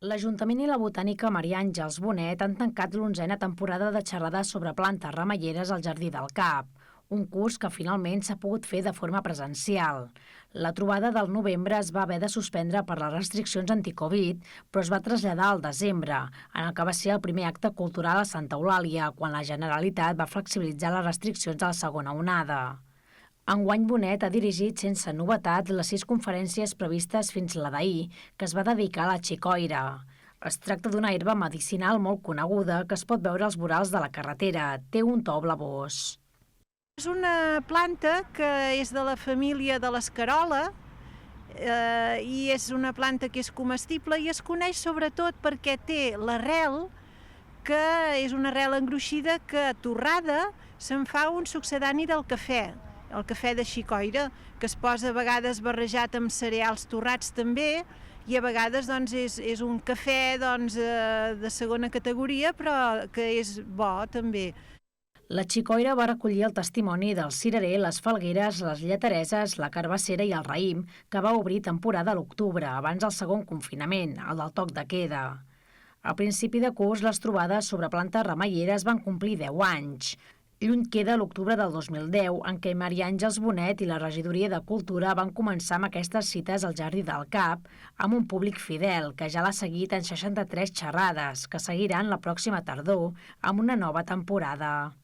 L'Ajuntament i la Botànica Maria Àngels Bonet han tancat l'11a temporada de xerrades sobre plantes remeieres al Jardí del Cap, un curs que finalment s'ha pogut fer de forma presencial. La trobada del novembre es va haver de suspendre per les restriccions anticovid, però es va traslladar al desembre, en el que va ser el primer acte cultural a Santa Eulàlia, quan la Generalitat va flexibilitzar les restriccions a la segona onada. Enguany Bonet ha dirigit sense novetat les 6 conferències previstes fins la d'ahir, que es va dedicar a la xicoira. Es tracta d'una herba medicinal molt coneguda que es pot veure als vorals de la carretera. Té un to blavós. És una planta que és de la família de l'escarola i és una planta que és comestible i es coneix sobretot perquè té l'arrel, que és una arrel engruixida que torrada se'n fa un succedani del cafè, el cafè de xicoira, que es posa a vegades barrejat amb cereals torrats també, i a vegades doncs, és un cafè de segona categoria, però que és bo també. La xicoira va recollir el testimoni del cirerer, les falgueres, les lletereses, la carbassera i el raïm, que va obrir temporada a l'octubre, abans del segon confinament, el del toc de queda. Al principi de curs, les trobades sobre plantes remeieres van complir 10 anys. Lluny queda l'octubre del 2010, en què Maria Àngels Bonet i la Regidoria de Cultura van començar amb aquestes cites al Jardí del Cap, amb un públic fidel, que ja l'ha seguit en 63 xerrades, que seguiran la pròxima tardor amb una nova temporada.